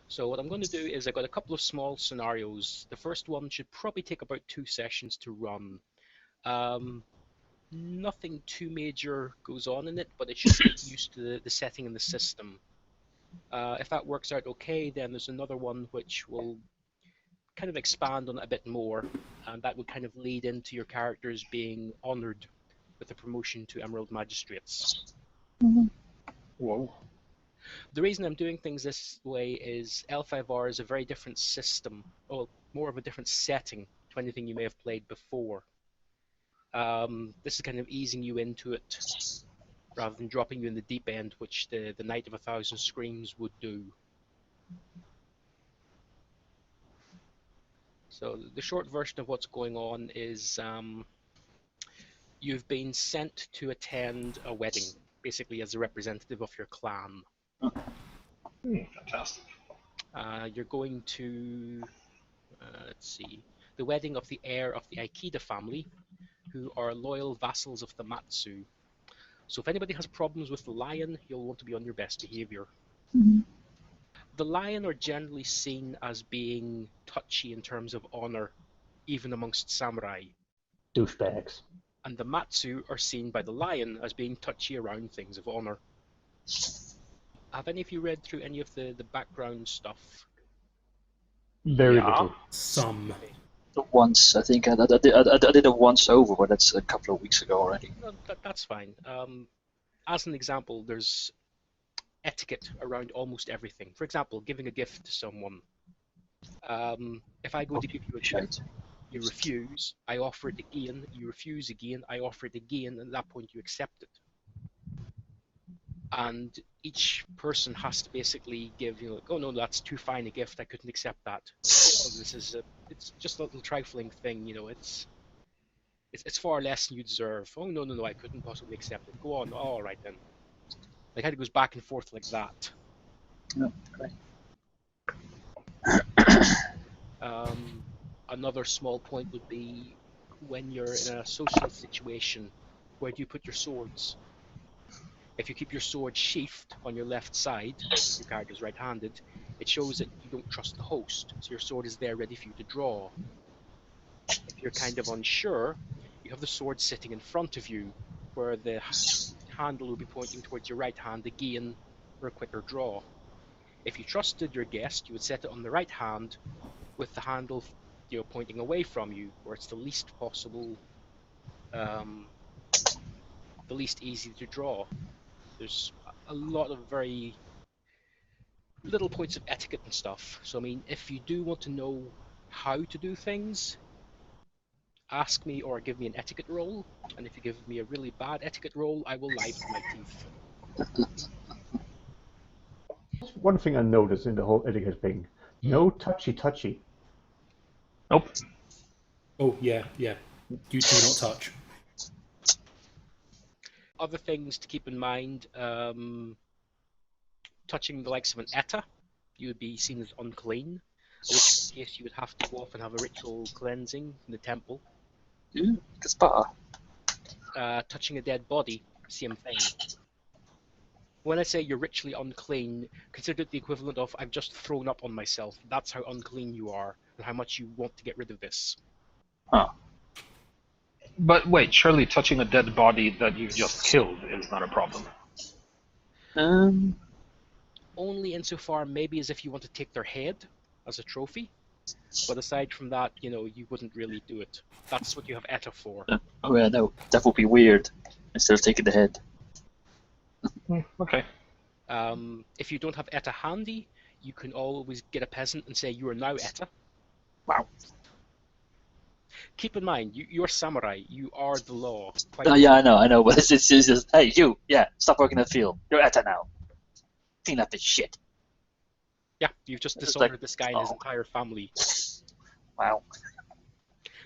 So what I'm going to do is I've got a couple of small scenarios. The first one should probably take about 2 sessions to run. Um, Nothing too major goes on in it, but it should get used to the setting and the system. If that works out okay, then there's another one which will kind of expand on it a bit more, and that would kind of lead into your characters being honoured with a promotion to Emerald Magistrates. Whoa. The reason I'm doing things this way is L5R is a very different system, or more of a different setting to anything you may have played before. This is kind of easing you into it rather than dropping you in the deep end, which the Night of 1,000 Screams would do. So the short version of what's going on is you've been sent to attend a wedding, basically as a representative of your clan. Fantastic. You're going to, let's see, the wedding of the heir of the Aikida family, who are loyal vassals of the Matsu. So if anybody has problems with the lion, you'll want to be on your best behavior. The lion are generally seen as being touchy in terms of honor, even amongst samurai. Douchebags. And the Matsu are seen by the lion as being touchy around things of honor. Have any of you read through any of the background stuff? Very Yeah. little. Some. Once, I think I did a once over, but that's a couple of weeks ago already. No, that's fine. As an example, there's etiquette around almost everything. For example, giving a gift to someone. If I go to give you a gift, you refuse, I offer it again, you refuse again, I offer it again, and at that point you accept it. And each person has to basically give, like, oh no, that's too fine a gift, I couldn't accept that. It's just a little trifling thing, it's far less than you deserve. Oh no, I couldn't possibly accept it. Go on, all right then. Like, it goes back and forth like that. No, great. Another small point would be when you're in a social situation, where do you put your swords? If you keep your sword sheathed on your left side, your character's right-handed, it shows that you don't trust the host, so your sword is there ready for you to draw. If you're kind of unsure, you have the sword sitting in front of you, where the handle will be pointing towards your right hand again for a quicker draw. If you trusted your guest, you would set it on the right hand with the handle pointing away from you, where it's the least possible, the least easy to draw. There's a lot of very little points of etiquette and stuff. So I mean, if you do want to know how to do things, ask me or give me an etiquette roll, and if you give me a really bad etiquette roll, I will lie through my teeth. One thing I noticed in the whole etiquette thing, no touchy. Nope. Oh, yeah. You do not touch. Other things to keep in mind, touching the likes of an etta, you would be seen as unclean, in which case you would have to go off and have a ritual cleansing in the temple. It's better. Touching a dead body, same thing. When I say you're ritually unclean, consider it the equivalent of I've just thrown up on myself. That's how unclean you are and how much you want to get rid of this. Huh. But wait, surely touching a dead body that you've just killed is not a problem. Only insofar maybe as if you want to take their head as a trophy. But aside from that, you wouldn't really do it. That's what you have etta for. Oh yeah, no, that would be weird. Instead of taking the head. Okay. If you don't have etta handy, you can always get a peasant and say you are now etta. Wow. Keep in mind, you're samurai. You are the law. Yeah, I know, but it's just, hey, you, stop working in the field. You're Etta now. Clean up this shit. Yeah, you've just It's dishonored like, this guy and his entire family. Wow.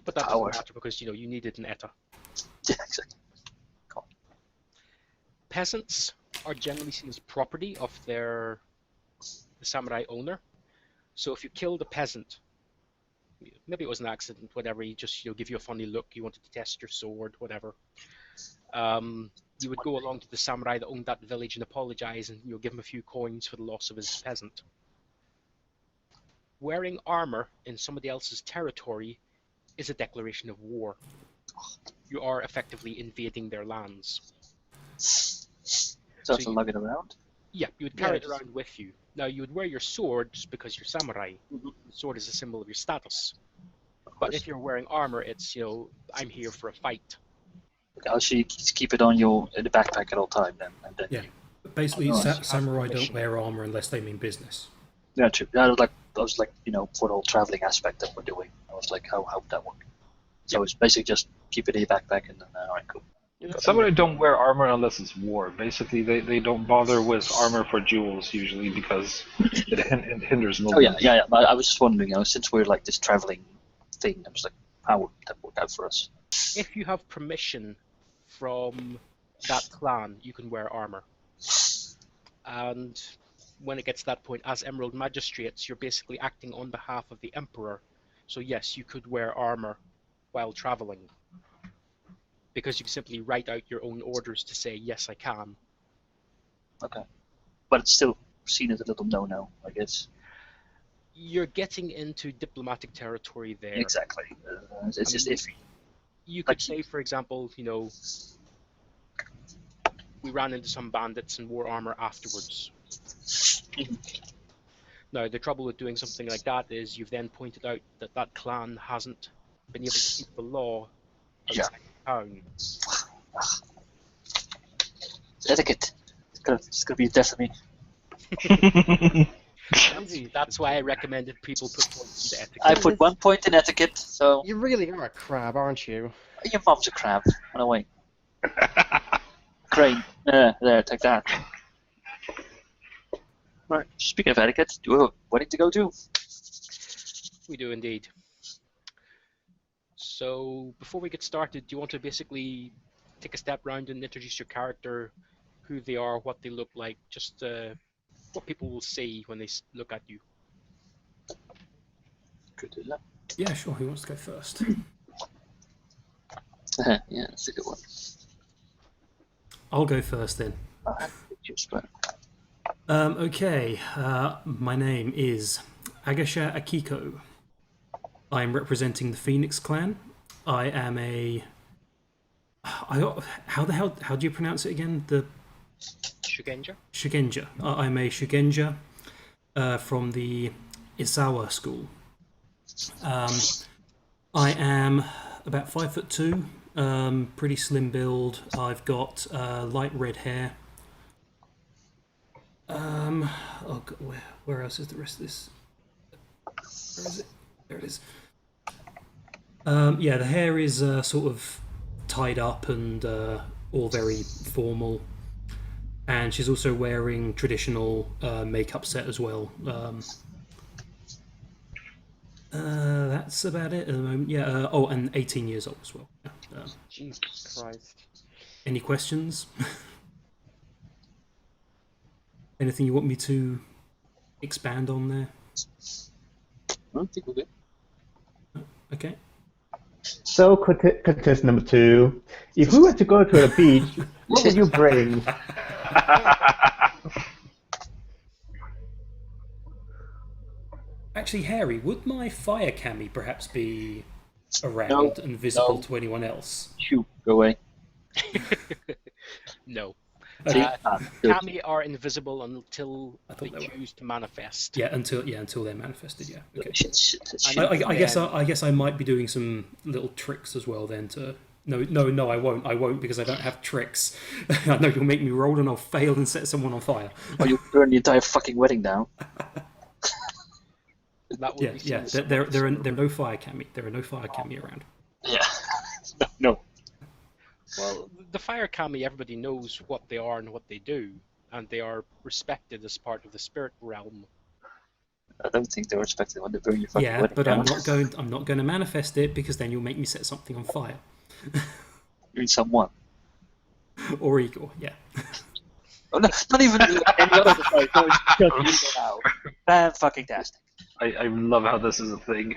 But that Power. doesn't matter because, you needed an etta. Yeah, exactly. Cool. Peasants are generally seen as property of the samurai owner. So if you killed a peasant, maybe it was an accident, whatever, he just give you a funny look, you wanted to test your sword, whatever. You would go along to the samurai that owned that village and apologize and give him a few coins for the loss of his peasant. wearing armor in somebody else's territory is a declaration of war. You are effectively invading their lands. So to lug it around? Yeah, you would carry it around with you. Now, you would wear your sword just because you're samurai. The sword is a symbol of your status. But if you're wearing armor, it's, I'm here for a fight. I'll keep it on you in the backpack at all time then. And then Yeah. Basically, samurai don't wear armor unless they mean business. Yeah, true. I was like, for the whole traveling aspect that we're doing. I was like, how would that work? So it's basically just keep it in your backpack and then, alright, cool. Samurai don't wear armor unless it's war. Basically, they don't bother with armor for duels usually because it hinders movement. Oh yeah. But I was just wondering, since we're like this traveling thing, I was like, how would that work out for us? If you have permission from that clan, you can wear armor. And when it gets to that point, as Emerald Magistrates, you're basically acting on behalf of the Emperor. So yes, you could wear armor while traveling. Because you can simply write out your own orders to say, yes, I can. Okay. But it's still seen as a little no-no, I guess. You're getting into diplomatic territory there. Exactly. It's just iffy. You could say, for example, we ran into some bandits and wore armor afterwards. Now, the trouble with doing something like that is you've then pointed out that that clan hasn't been able to keep the law outside the town. Etiquette. It's gonna be a death for me. That's why I recommended people put points into etiquette. I put 1 point in etiquette, so... You really are a crab, aren't you? Your mom's a crab. Run away. Crane. There, take that. Right, speaking of etiquette, do we have a wedding to go to? We do indeed. So, before we get started, do you want to basically take a step round and introduce your character, who they are, what they look like, just what people will see when they look at you? Could do that. Yeah, sure. Who wants to go first? Yeah, that's a good one. I'll go first then. Okay, my name is Agasha Akiko. I am representing the Phoenix clan. I am how do you pronounce it again? The Shugenja? Shugenja. I'm a Shugenja from the Isawa school. I am about 5'2", pretty slim build. I've got light red hair. Oh God, where else is the rest of this? Where is it? There it is. Yeah, the hair is sort of tied up and all very formal. And she's also wearing traditional makeup set as well. That's about it at the moment. Yeah. Oh, and 18 years old as well. Yeah. Jesus Christ. Any questions? Anything you want me to expand on there? I think we're good. Okay. So, contest number 2. If we were to go to a beach, what would you bring? Actually, Harry, would my fire cami perhaps be around and visible to anyone else? Shoo, go away. No. Okay. Kami are invisible until they choose to manifest. Yeah, until they're manifested. Yeah. Okay. Shit. I guess I might be doing some little tricks as well then to. No, I won't. I won't because I don't have tricks. I know you'll make me roll and I'll fail and set someone on fire. Or you'll burn the entire fucking wedding down. That would be there are no fire cami. There are no fire cami around. Yeah. No. Well, the fire kami, everybody knows what they are and what they do, and they are respected as part of the spirit realm. I don't think they're respected when they burn your fucking wedding but down. I'm not going to manifest it because then you'll make me set something on fire. You mean someone? Or Igor, yeah. Oh, no, not even any other guy. No, it's just Igor now. Fan-fucking-tastic. I love how this is a thing.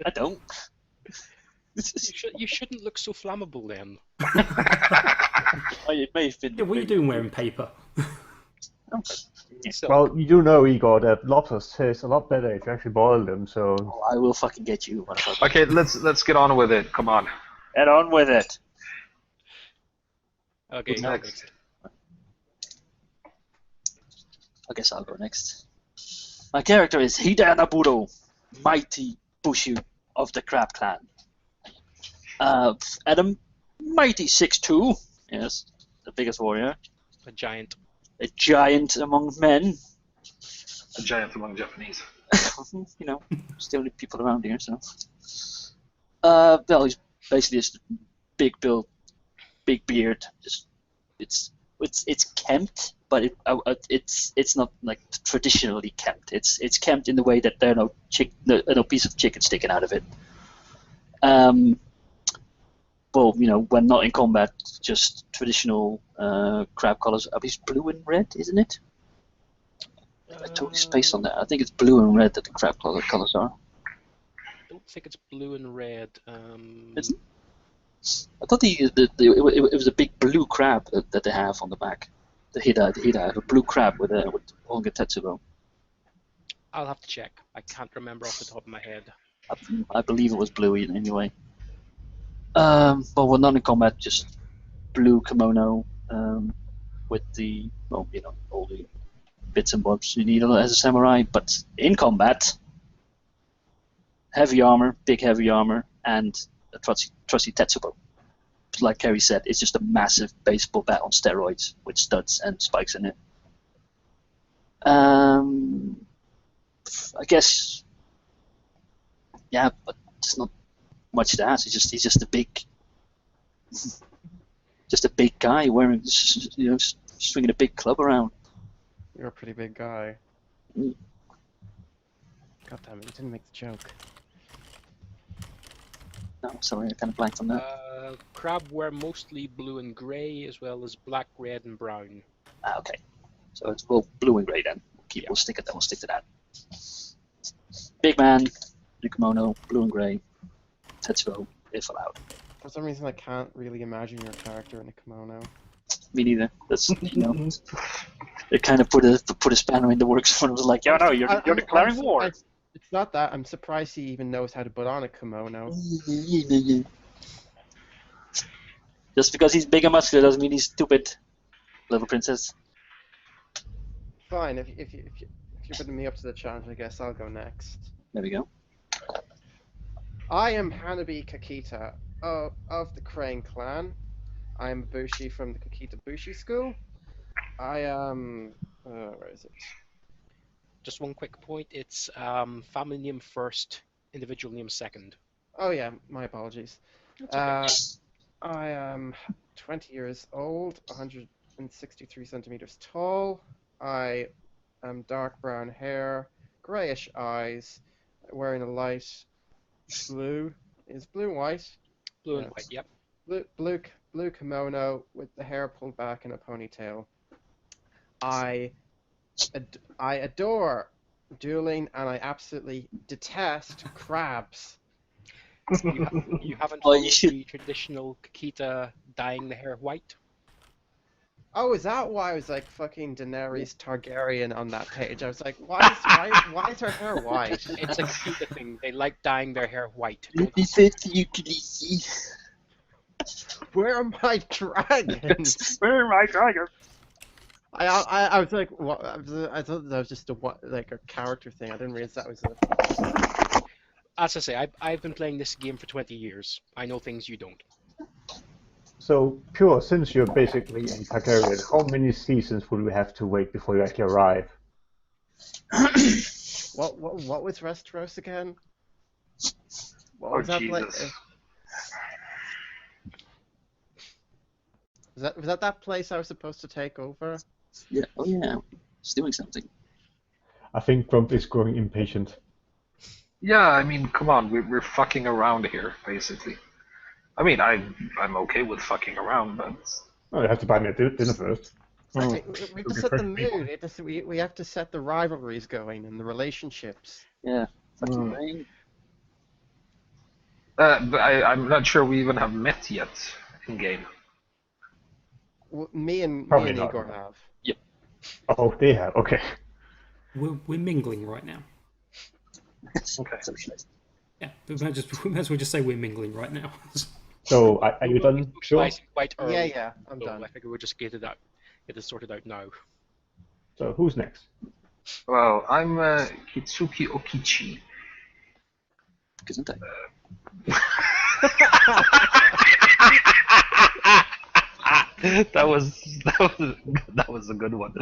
I don't. You shouldn't look so flammable then. It may have been. Yeah, what are you doing wearing paper? So, Well, you do know, Igor, that lobsters taste a lot better if you actually boil them. So Oh, I will fucking get you, motherfucker. Okay, let's get on with it. Come on. Get on with it. okay, Who's you're next? I guess I'll go next. My character is Hida Naburo, mighty bushi of the Crab Clan. At a mighty 6'2", yes, the biggest warrior, a giant. a giant among men. A giant among Japanese. You know, still need people around here, so. Well, he's basically just big build, big beard. Just it's kempt, but it's not like traditionally kempt. It's kempt in the way that there are no piece of chicken sticking out of it. Well, you know, when not in combat, just traditional crab colors. I mean, it's blue and red, isn't it? I totally spaced on that. I think it's blue and red that the crab colors are. I don't think it's blue and red. Isn't it? I thought it was a big blue crab that they have on the back. The Hida, a blue crab with Honga Tetsubo. I'll have to check. I can't remember off the top of my head. I believe it was blue anyway. But we're not in combat, just blue kimono with the, well, you know, all the bits and bobs you need as a samurai. But in combat, heavy armor, big heavy armor, and a trusty Tetsubo. Like Kerry said, it's just a massive baseball bat on steroids with studs and spikes in it. I guess, yeah, but it's not much to ask. He's just a big guy wearing, you know, swinging a big club around. You're a pretty big guy. Mm. God damn it, you didn't make the joke. No, sorry, I kind of blanked on that. Crab wear mostly blue and grey, as well as black, red, and brown. Okay, so it's blue and grey then. We'll stick to that. Big man, blue kimono, blue and grey, Tetsuo, if allowed. For some reason, I can't really imagine your character in a kimono. Me neither. That's, you know, it kind of put a spanner in the works when it was like, yo, no, you're declaring war. It's not that. I'm surprised he even knows how to put on a kimono. Just because he's big and muscular doesn't mean he's stupid, little princess. Fine, if you're putting me up to the challenge, I guess I'll go next. There we go. I am Hanabi Kakita of the Crane Clan. I'm Bushi from the Kakita Bushi School. I am... where is it? Just one quick point, it's family name first, individual name second. Oh yeah, my apologies. Okay. I am 20 years old, 163 centimeters tall. I am dark brown hair, greyish eyes, wearing a light blue. Is blue and white? Blue and white, yep. Blue kimono with the hair pulled back in a ponytail. I adore dueling, and I absolutely detest crabs. You haven't Oh, followed you should- the traditional Kakita dyeing the hair white? Oh, is that why I was like fucking Daenerys Targaryen on that page? I was like, why is her hair white? It's a Kakita thing. They like dyeing their hair white. Where are my dragons? Where am I, dragon? I was like, what? I thought that was just like a character thing. I didn't realize that was a. As I say, I've been playing this game for 20 years. I know things you don't. So, Pure, since you're basically in Targaryen, how many seasons would we have to wait before you actually arrive? What was Westeros again? What Oh, was that Jesus. place? Was that place I was supposed to take over? Yeah. Oh yeah. It's doing something. I think Grump is growing impatient. Yeah, I mean, come on, we're fucking around here, basically. I mean, I'm okay with fucking around, but Oh, you have to buy me a dinner first. We have to set the Refresh me. mood. We have to set the rivalries going and the relationships. Yeah. Fucking Mm. rain. but I'm not sure we even have met yet in game. Me and Probably not. Igor have. Oh, they have. Okay. We're mingling right now. Okay. Yeah, we might as well just say we're mingling right now. So, are you We'll be done, Joe? socializing quite early. Yeah, I'm So done. I figure we'll just get it sorted out now. So, who's next? Well, I'm Kitsuki Okichi. Isn't it? that was a good one.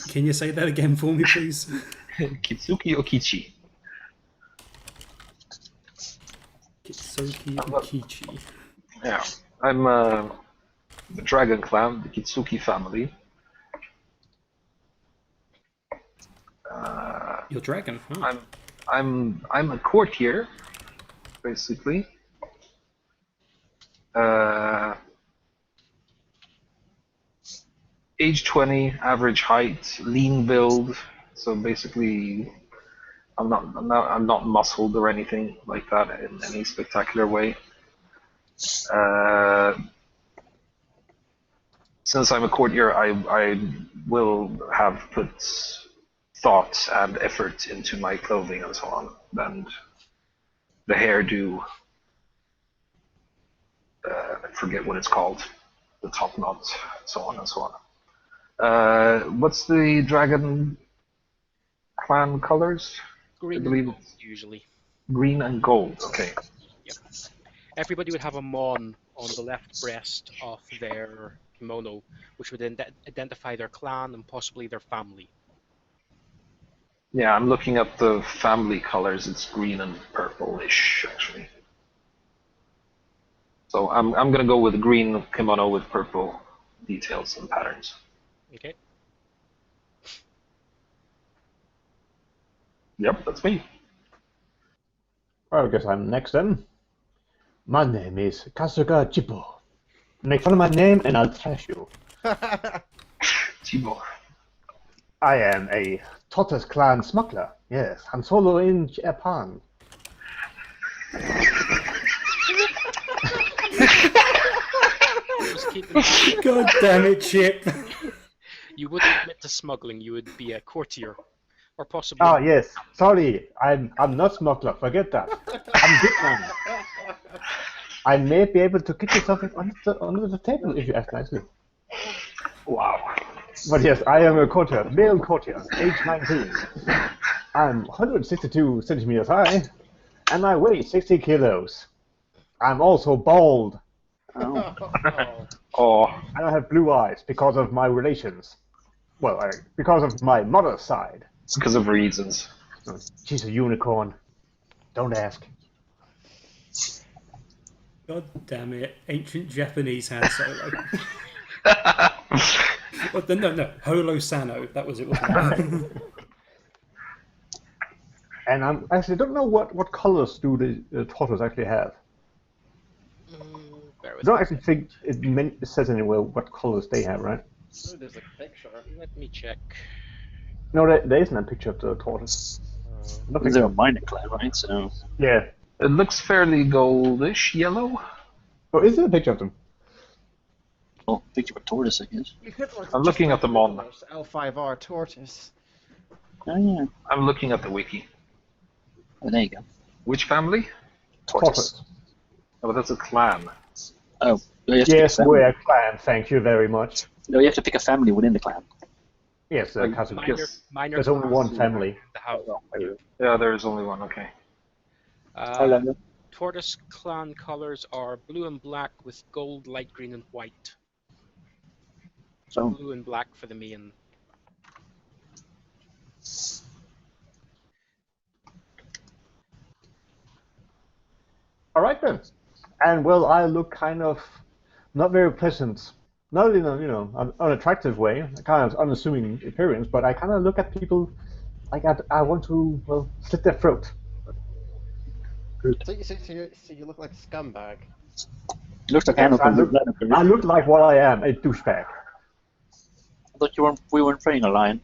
Can you say that again for me, please? Kitsuki Okichi. Kitsuki Okichi. Yeah, I'm the Dragon Clan, the Kitsuki family. Your dragon, huh? I'm a courtier, basically. Age 20, average height, lean build. So basically, I'm not muscled or anything like that in any spectacular way. Since I'm a courtier, I will have put thought and effort into my clothing and so on, and the hairdo. I forget what it's called, the top knot, so on and so on. What's the dragon clan colors? Green I believe and gold, usually. green and gold. Okay. Yep. Everybody would have a mon on the left breast of their kimono, which would identify their clan and possibly their family. Yeah, I'm looking at the family colors. It's green and purplish, actually. So I'm gonna go with green kimono with purple details and patterns. Okay. Yep, that's me. Well, I guess I'm next then. My name is Kasuga Chipo. Make fun of my name and I'll trash you. Tibor. I am a Tortoise Clan smuggler. Yes, Han Solo in Japan. Just keep in mind, God damn it, Chip! you wouldn't admit to smuggling, you would be a courtier. Or possibly... Ah, yes. Sorry, I'm not smuggler. Forget that. I'm good man. I may be able to get you something under the table if you ask nicely. Wow. But yes, I am a courtier, male courtier, age 19. I'm 162 centimeters high, and I weigh 60 kilos. I'm also bald, Oh. Oh, and I have blue eyes because of my relations. Well, because of my mother's side. it's because of reasons. She's a unicorn. Don't ask. God damn it, ancient Japanese Han Solo. Well, no, Holo Sano. That was it, wasn't it? And I actually don't know what colors do the tortoise actually have. bear I with don't me. actually think it says anywhere what colors they have, right? Oh, there's a picture. Let me check. No, there isn't a picture of the tortoise. Nothing. They're a minor clan, right? So Yeah. It looks fairly goldish yellow. Oh, is there a picture of them? well, picture of a tortoise, I guess. I'm looking at them on. L5R tortoise. Oh yeah. I'm looking at the wiki. Oh, there you go. Which family? Tortoise. Oh, that's a clan. Oh, you have to Yes, pick a we're family. a clan. Thank you very much. No, you have to pick a family within the clan. Yes, Like, Kasuga. Yes. Minor There's only clans one family. to have. Yeah, there's only one. Okay. Tortoise clan colors are blue and black with gold, light green, and white. So Blue and black for the main. All right then. And well, I look kind of not very pleasant. Not in a an unattractive way, kind of unassuming appearance, but I kind of look at people like I want to slit their throat. So you look like a scumbag. looks like Yes, I I look like what I am, a douchebag. thought we weren't playing a lion.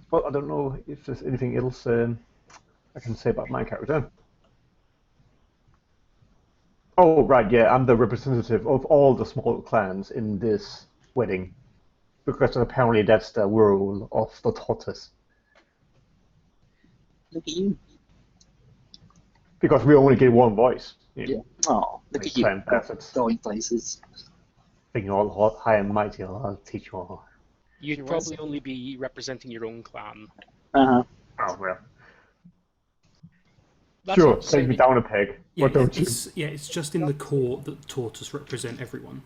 Well, I don't know if there's anything else I can say about my character. Oh, right, yeah, I'm the representative of all the small clans in this wedding. Because apparently that's the rule of the tortoise. Look at you. Because we only get one voice. Yeah. Oh, look at you. Clan bastards. Going places. Thinking all high and mighty, I'll teach you all. You'd She probably was- only be representing your own clan. Uh-huh. Oh, well. That's Sure, not to say take me that- down a peg. Yeah, What don't you? it's just in the court that tortoise represent everyone.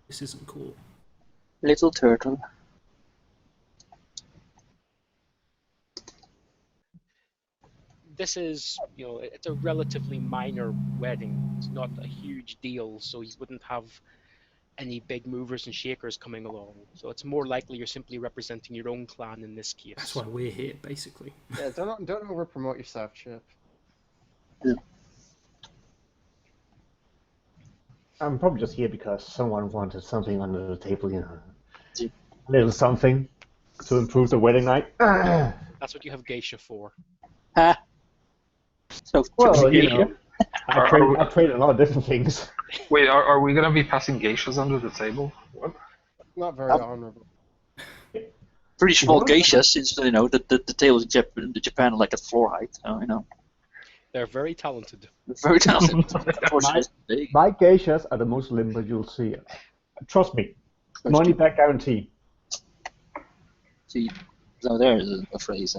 This isn't court. Little turtle. This is, it's a relatively minor wedding. It's not a huge deal, so you wouldn't have any big movers and shakers coming along. So it's more likely you're simply representing your own clan in this case. That's why we're here, basically. Yeah, don't over promote yourself, Chip. I'm probably just here because someone wanted something under the table, Yeah. A little something to improve the wedding night. That's what you have geisha for. Ha! So, Well, Geisha? I trade a lot of different things. Wait, are we gonna be passing geishas under the table? What? Not very honorable. pretty small What? geishas, since the tails in Japan are like at floor height. So, They're very talented. they're very talented. Of course, it's big. My geishas are the most limber you'll see. Trust me. Money back guarantee. See, so there is a phrase.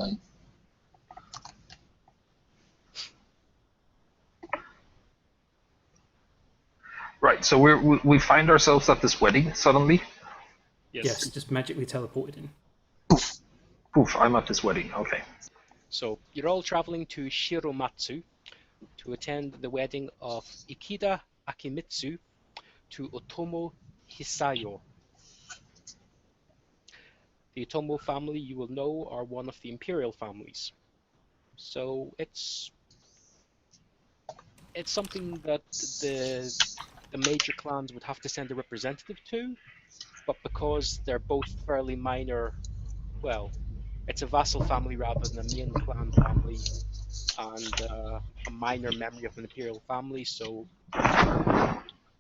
Right, so we find ourselves at this wedding suddenly. Yes, just magically teleported in. Poof, I'm at this wedding. Okay. So you're all traveling to Shiromatsu to attend the wedding of Ikeda Akimitsu to Otomo Hisayo. The Otomo family, you will know, are one of the imperial families. So it's something that the major clans would have to send a representative to, but because they're both fairly minor, well, it's a vassal family rather than a main clan family, and a minor memory of an imperial family, so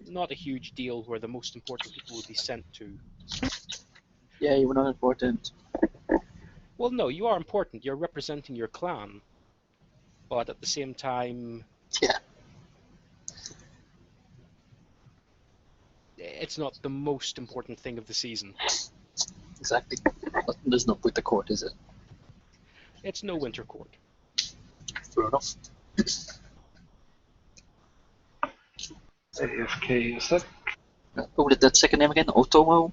not a huge deal where the most important people would be sent to. Yeah, you were not important. Well, no, you are important. You're representing your clan, but at the same time, Yeah. it's not the most important thing of the season. Exactly. But there's no with the court, is it? It's no winter court. Fair enough. AFK a sec. Oh, that second name again? Otomo?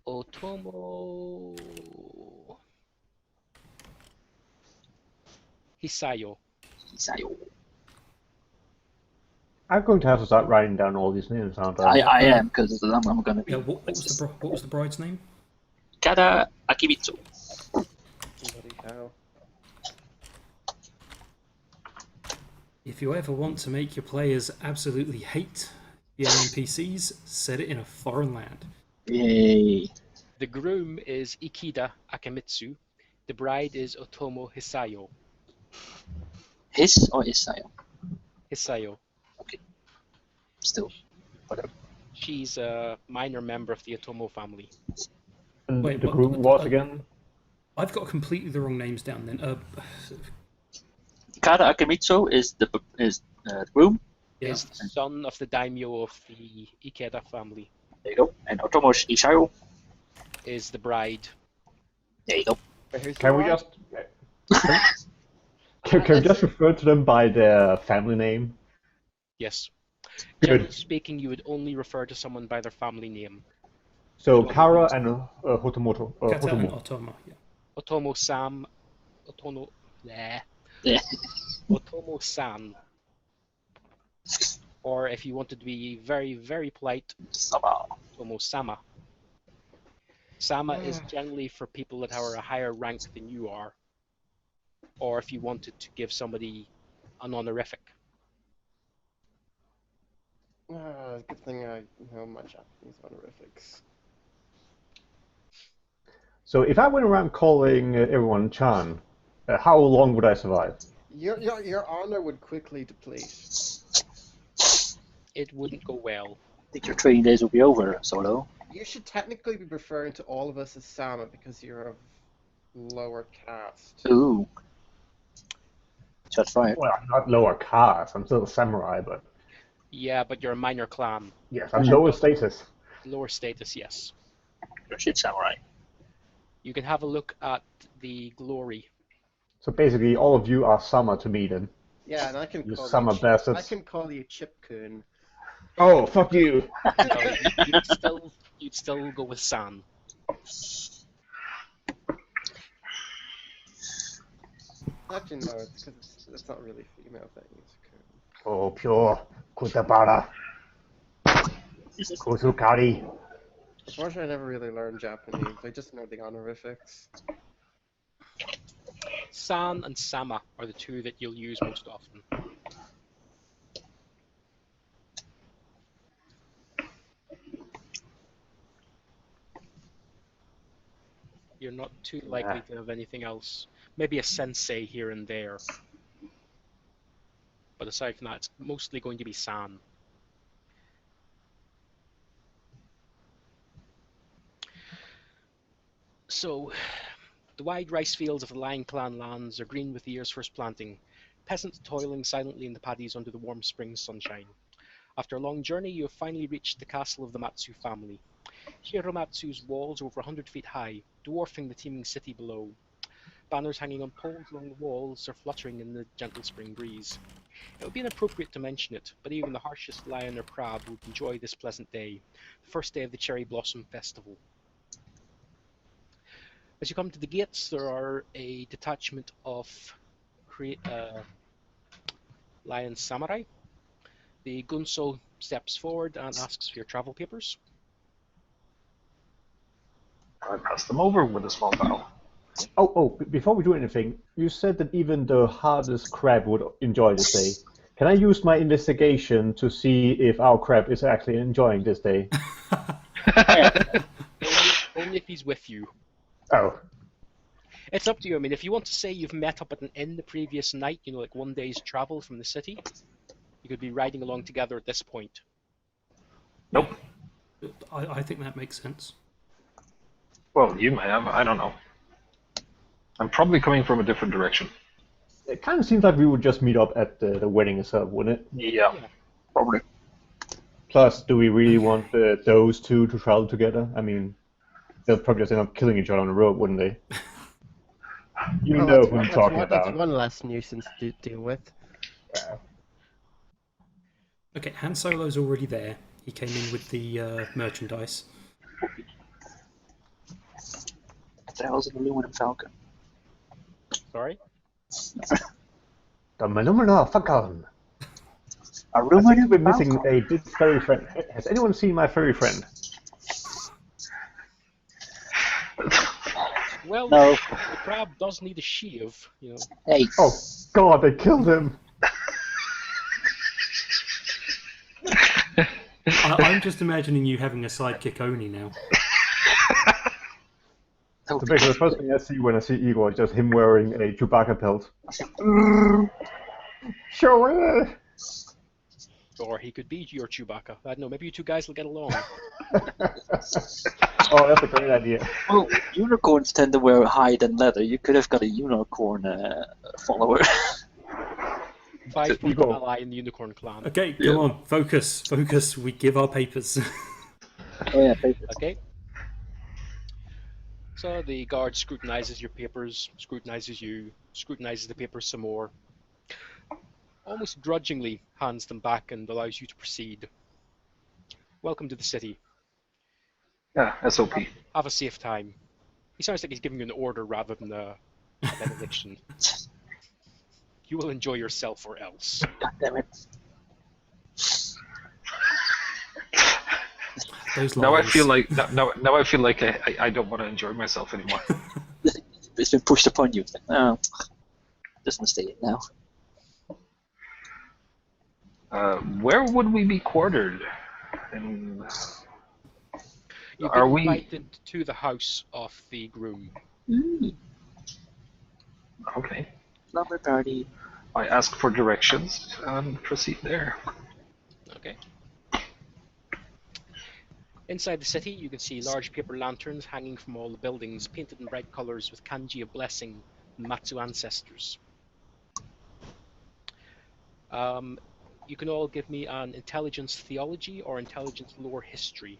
Otomo Hisayo. Hisayo. I'm going to have to start writing down all these names, aren't I? I am, because I'm going to be. Yeah, what was the bride's name? Kada Akimitsu. Bloody hell. If you ever want to make your players absolutely hate the NPCs, set it in a foreign land. Yay. The groom is Ikeda Akimitsu. The bride is Otomo Hisayo. His or Hisayo? Hisayo. Still. Whatever. She's a minor member of the Otomo family. And Wait, the what- groom was again? I've got completely the wrong names down then. Kada Akimitsu is the groom. Yeah. Is the son of the daimyo of the Ikeda family. There you go. And Otomo Hisayo. Is the bride. There you go. Wait, who's Can the we bride? just can we just refer to them by their family name? Yes. Good. Generally speaking, you would only refer to someone by their family name. So Kara and Hotomoto. Kata and Hotomo. Otoma. Yeah. Otomo Sam. Otomo. Bleh. Yeah. Otomo San. Or if you wanted to be very, very polite, Sama. Otomo Sama. Sama is generally for people that are a higher rank than you are. Or if you wanted to give somebody an honorific. Good thing I know my Japanese honorifics. So if I went around calling everyone Chan, how long would I survive? Your honor would quickly deplete. It wouldn't go well. I think your training days will be over, Solo. You should technically be referring to all of us as Sama because you're of lower caste. Ooh. Shots fired. Well, I'm not lower caste. I'm still a samurai, but Yeah, but you're a minor clan. yes, I'm lower status. Lower status, yes. You're a shit samurai. You can have a look at the glory. So basically, all of you are Sama to me then. Yeah, and I can You call Sama you bastards. I can call you Chipcoon. Oh, fuck you! No, you'd still go with San. Actually, no, it's because it's not really a female thing. It's a coon. Oh, pure Kutabara. Kusukari. Unfortunately, I never really learned Japanese. I just know the honorifics. San and Sama are the two that you'll use most often. You're not too likely to have anything else. Maybe a sensei here and there. But aside from that, it's mostly going to be San. So, the wide rice fields of the Lion Clan lands are green with the year's first planting, peasants toiling silently in the paddies under the warm spring sunshine. After a long journey, you have finally reached the castle of the Matsu family. Hiromatsu's walls are over 100 feet high, dwarfing the teeming city below. Banners hanging on poles along the walls are fluttering in the gentle spring breeze. It would be inappropriate to mention it, but even the harshest lion or crab would enjoy this pleasant day, the first day of the Cherry Blossom Festival. As you come to the gates, there are a detachment of lion samurai. The gunso steps forward and asks for your travel papers. I pass them over with a small bow. Before we do anything, you said that even the hardest crab would enjoy this day. Can I use my investigation to see if our crab is actually enjoying this day? Only if he's with you. Oh. It's up to you. I mean, if you want to say you've met up at an inn the previous night, you know, like one day's travel from the city, you could be riding along together at this point. Nope. I think that makes sense. Well, you may have. I don't know. I'm probably coming from a different direction. It kind of seems like we would just meet up at the wedding itself, wouldn't it? Yeah. Probably. Plus, do we really want those two to travel together? I mean, they'll probably just end up killing each other on the road, wouldn't they? You know who I'm talking about. That's one less nuisance to deal with. Okay, Han Solo's already there. He came in with the merchandise. What the hell is an aluminum falcon? Sorry? The Malumina Falcon. A I think aluminum we're missing falcon? a furry friend. Has anyone seen my furry friend? Well, No. the crab does need a shave, you know. Hey. Oh, God, they killed him! I'm just imagining you having a sidekick Oni now. So basically, the first thing I see when I see Igor is just him wearing a Chewbacca pelt. Show it! Or he could be your Chewbacca. I don't know, maybe you two guys will get along. Oh, that's a great idea. Well, unicorns tend to wear hide and leather. You could have got a unicorn follower. Buy So from you go. ally in the Unicorn Clan. Okay, come on, focus. We give our papers. Oh yeah, papers. Okay. So the guard scrutinizes your papers, scrutinizes you, scrutinizes the papers some more. Almost grudgingly hands them back and allows you to proceed. Welcome to the city. Yeah, SOP. Have a safe time. He sounds like he's giving you an order rather than a benediction. You will enjoy yourself or else. God damn it. Those Now I lines. feel like I don't want to enjoy myself anymore. It's been pushed upon you. Oh, just gonna stay in now. Where would we be quartered? And You've Are been we- invited to the house of the groom. Mm. okay. Slumber party. I ask for directions and proceed there. Okay. Inside the city, you can see large paper lanterns hanging from all the buildings, painted in bright colors with kanji of blessing and Matsu ancestors. You can all give me an intelligence theology or intelligence lore history.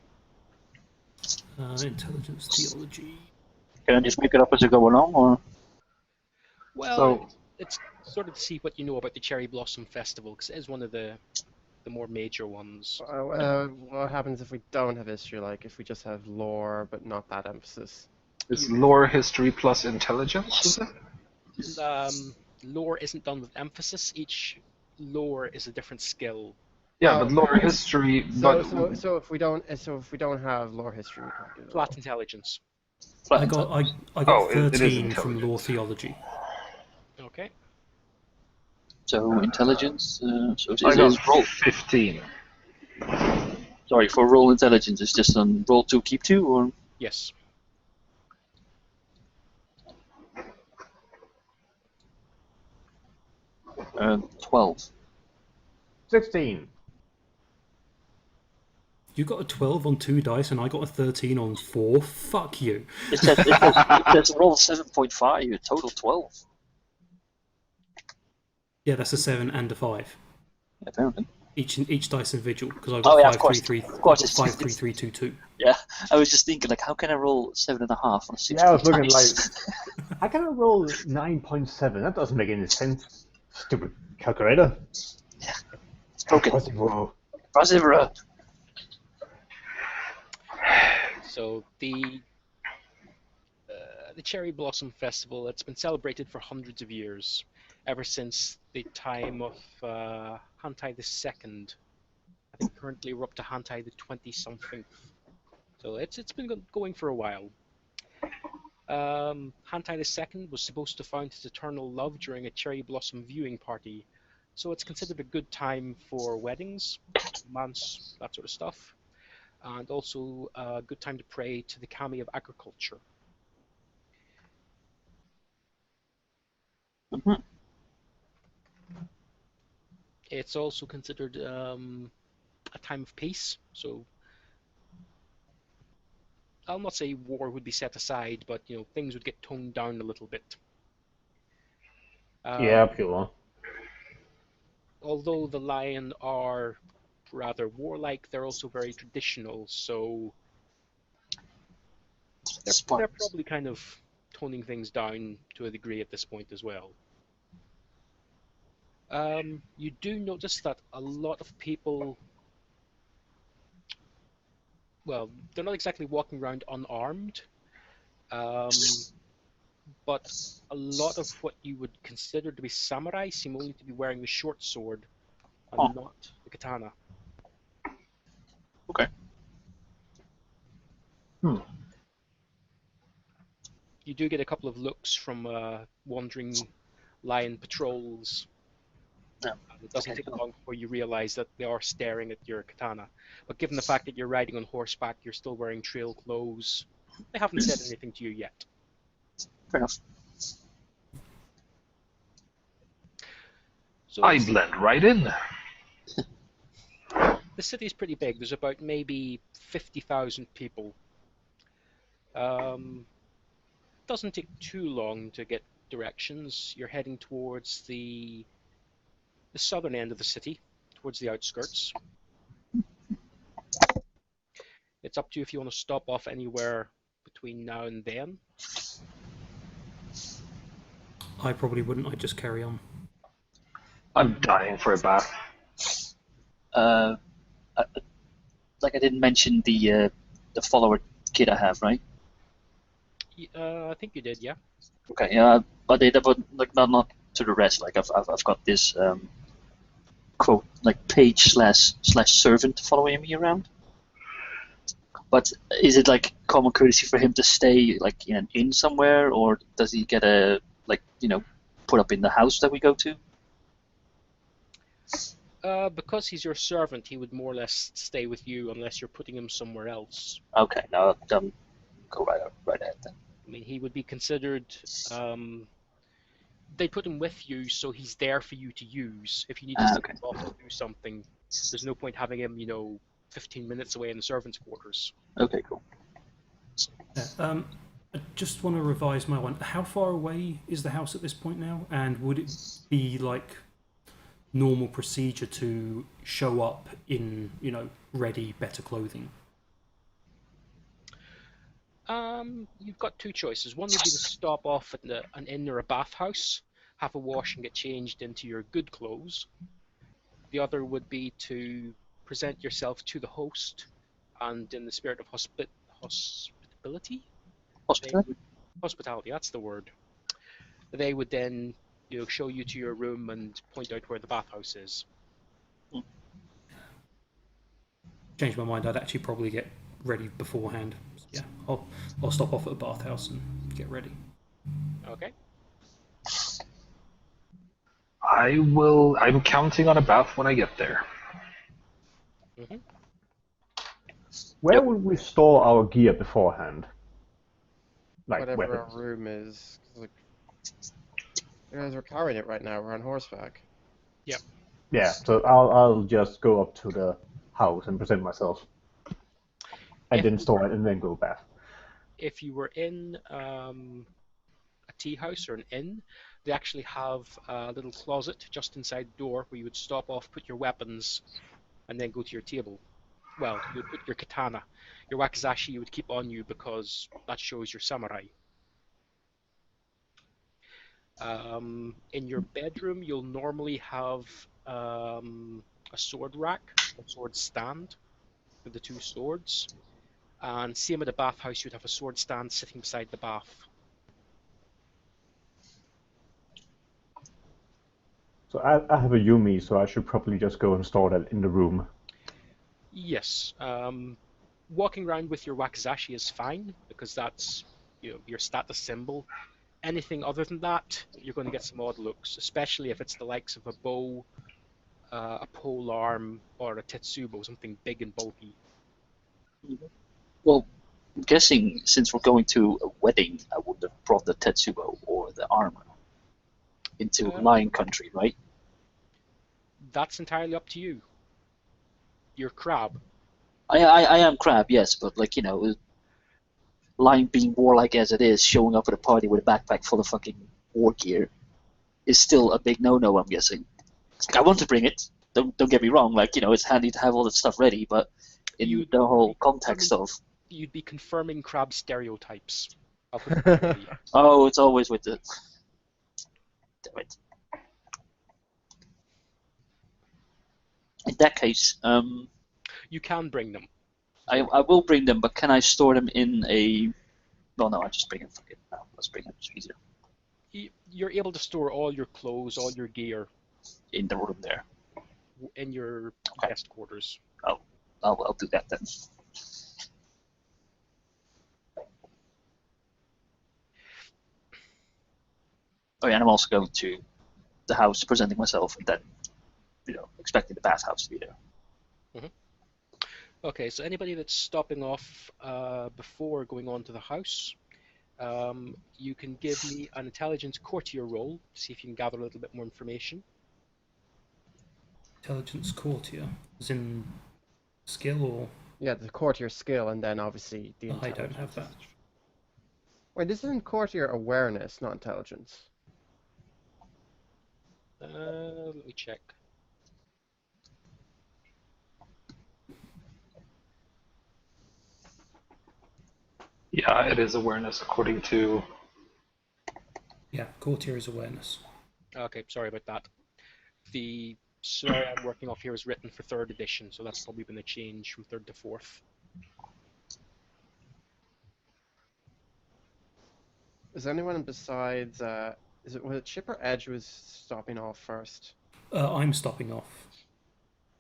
Intelligence theology. Can I just make it up as I go along, or? Well, So- it's sort of to see what you know about the Cherry Blossom Festival, because it is one of the more major ones. What happens if we don't have history? Like if we just have lore but not that emphasis? It's lore, history plus intelligence, is it? Lore isn't done with emphasis. Each lore is a different skill. Yeah, Oh, but lore, okay. history, So if we don't have lore history, we can't do that. Flat intelligence. I got Oh, it is 13 from lore intelligence. theology. Okay. So intelligence. So I is got roll. 15. Sorry, for roll intelligence, it's just on roll 2, keep 2, or? Yes. Uh, 12. 16. You got a 12 on 2 dice, and I got a 13 on 4. Fuck you. It says roll 7.5, a total 12. Yeah, that's a 7 and a 5. Apparently. Each dice individual, because I Oh, got yeah, 5, of course. 3, 3, Of course, I've got 5, 3, 3, 2, 2. Yeah, I was just thinking, like, how can I roll 7.5 on a 6? Yeah, I was looking how can I roll 9.7? That doesn't make any sense. Stupid calculator. It's broken. Impossible. Impossible. So the Cherry Blossom Festival, it's been celebrated for hundreds of years, ever since the time of Hantai II. I think currently we're up to Hantai the 20-something. So it's been going for a while. Hantai II was supposed to find his eternal love during a cherry blossom viewing party, so it's considered a good time for weddings, romance, that sort of stuff, and also a good time to pray to the kami of agriculture. Mhm. It's also considered a time of peace, so I'll not say war would be set aside, but things would get toned down a little bit. Yeah, pure. Although the Lion are rather warlike, they're also very traditional, so they're probably kind of toning things down to a degree at this point as well. You do notice that a lot of people, well, they're not exactly walking around unarmed, but a lot of what you would consider to be samurai seem only to be wearing the short sword and not the katana. Okay. You do get a couple of looks from wandering lion patrols. Yeah. It doesn't take long before you realize that they are staring at your katana. But given the fact that you're riding on horseback, you're still wearing trail clothes, they haven't said anything to you yet. Fair enough. So I blend right in. the city's pretty big. There's about maybe 50,000 people. Doesn't take too long to get directions. You're heading towards the southern end of the city, towards the outskirts. It's up to you if you want to stop off anywhere between now and then. I probably wouldn't, I'd just carry on. I'm dying for a bath. Like I didn't mention the follower kit I have, right? I think you did, yeah. Okay, yeah, I did, but like not to the rest. Like I've got this quote like page/servant following me around. But is it like common courtesy for him to stay like in an inn somewhere, or does he get a put up in the house that we go to? Because he's your servant, he would more or less stay with you unless you're putting him somewhere else. Okay, now go right ahead then. I mean, he would be considered They put him with you, so he's there for you to use. If you need to send Okay. him off to do something, there's no point having him, 15 minutes away in the servants' quarters. Okay, cool. Yeah, I just want to revise my one. How far away is the house at this point now? And would it be like normal procedure to show up in, ready, better clothing? You've got two choices. One would be to stop off at an inn or a bathhouse, have a wash and get changed into your good clothes. The other would be to present yourself to the host, and in the spirit of hospitality, hospitality, that's the word. They would then, show you to your room and point out where the bathhouse is. Change my mind. I'd actually probably get ready beforehand. Yeah, I'll stop off at a bathhouse and get ready. Okay. I'm counting on a bath when I get there. Mm-hmm. Where would we store our gear beforehand? Like Whatever weapons. our room is. 'Cause, as we're carrying it right now, we're on horseback. Yeah, so I'll just go up to the house and present myself, and then store it and then go bath. If you were in a tea house or an inn, they actually have a little closet just inside the door where you would stop off, put your weapons, and then go to your table. Well, you would put your katana. Your wakizashi you would keep on you because that shows you're samurai. In your bedroom, you'll normally have a sword rack, a sword stand with the two swords. And same at the bathhouse, you'd have a sword stand sitting beside the bath. So I have a Yumi, so I should probably just go and store that in the room. Yes. Walking around with your wakizashi is fine because that's your status symbol. Anything other than that, you're going to get some odd looks, especially if it's the likes of a bow, a pole arm, or a tetsubo, something big and bulky. Well, I'm guessing since we're going to a wedding, I would have brought the tetsubo or the armor into lion country, right? That's entirely up to you. You're crab. I am crab, yes, but lion being warlike as it is, showing up at a party with a backpack full of fucking war gear is still a big no-no, I'm guessing. I want to bring it. Don't get me wrong. It's handy to have all that stuff ready, but in the whole context of you'd be confirming crab stereotypes. I'll put it that way. Oh, it's always with the. Damn it. In that case, you can bring them. I will bring them, but can I store them in a? Well, no, I just bring them. Fuck it. No, let's bring them. It's easier. You're able to store all your clothes, all your gear in the room there. In your guest quarters. Oh, I'll do that then. Oh yeah, and I'm also going to the house, presenting myself, and then, expecting the bathhouse to be there. Mm-hmm. Okay, so anybody that's stopping off before going on to the house, you can give me an intelligence courtier roll, see if you can gather a little bit more information. Intelligence courtier, as in skill or? Yeah, the courtier skill, and then obviously the I intelligence. don't have that. Wait, this isn't courtier awareness, not intelligence. Let me check. Yeah, it is awareness according to. Yeah, courtier is awareness. Okay, sorry about that. The scenario I'm working off here is written for 3rd edition, so that's probably been a change from 3rd to 4th. Is anyone besides? Was it Chip or Edge who was stopping off first? I'm stopping off.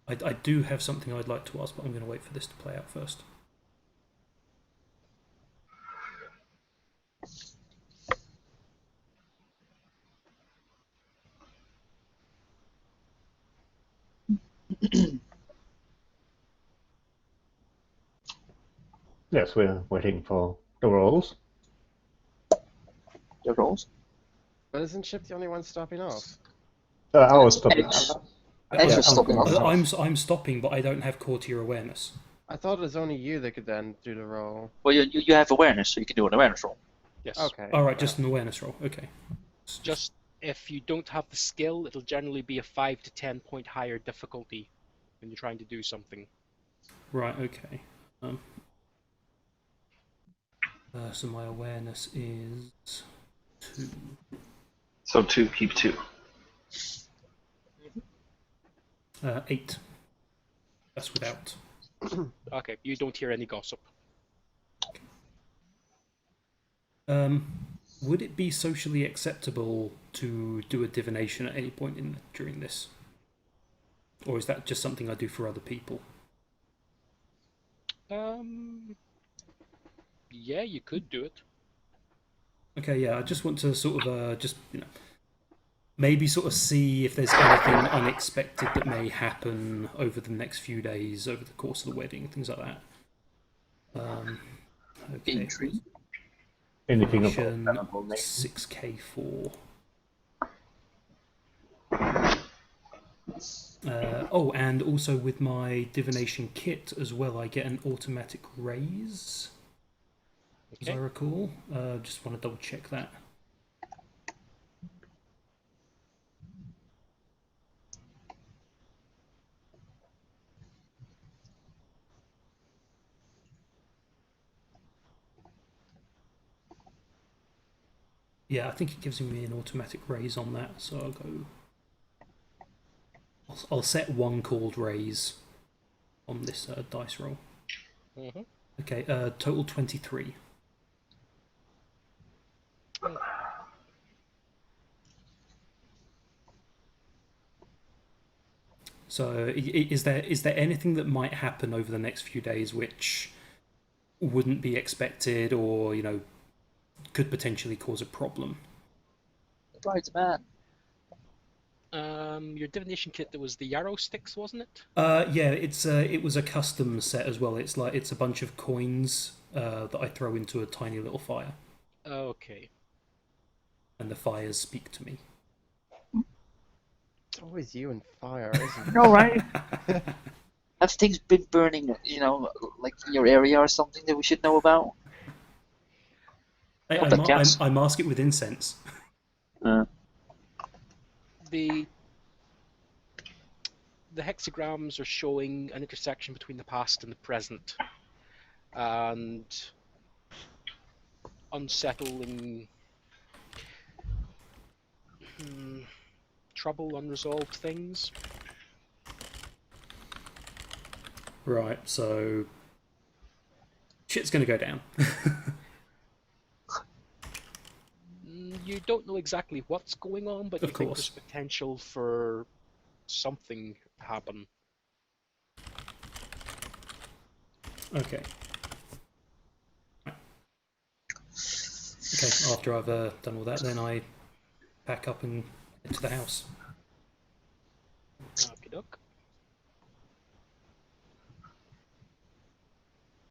I do have something I'd like to ask, but I'm going to wait for this to play out first. Yes, we're waiting for the rolls. The rolls. But isn't Chip the only one stopping off? I was stopping. Eggs. I'm, Eggs Yeah, are stopping I'm- off. I'm stopping, but I don't have courtier awareness. I thought it was only you that could then do the roll. Well, you have awareness, so you can do an awareness roll. Yes. Okay. All right, just an awareness roll. Okay. Just if you don't have the skill, it'll generally be a 5 to 10 point higher difficulty when you're trying to do something. Right. Okay. So my awareness is 2. So 2, keep 2. 8. That's without. Okay, you don't hear any gossip. Would it be socially acceptable to do a divination at any point during this, or is that just something I do for other people? Yeah, you could do it. Okay, yeah, I just want to sort of just maybe sort of see if there's anything unexpected that may happen over the next few days, over the course of the wedding, things like that. Okay. Intrigue. Anything of Action, valuable nature. 6k4. Oh, and also with my divination kit as well, I get an automatic raise, as I Okay. recall. Just want to double check that. Yeah, I think it gives me an automatic raise on that, so I'll go. I'll set one called raise on this dice roll. Mhm. Okay, total 23. So, is there anything that might happen over the next few days which wouldn't be expected, or could potentially cause a problem? Right, man. Your divination kit, there was the yarrow sticks, wasn't it? Yeah, it was a custom set as well. It's a bunch of coins that I throw into a tiny little fire, Okay. and the fires speak to me. It's always you and fire, isn't it? No, right? Have things been burning, like in your area or something that we should know about? I mask it with incense. The hexagrams are showing an intersection between the past and the present, and unsettling trouble, unresolved things. Right, so shit's gonna go down. You don't know exactly what's going on, but Of you think course. there's potential for something to happen. Okay. Okay, after I've done all that, then I pack up and head to the house. Okie doke.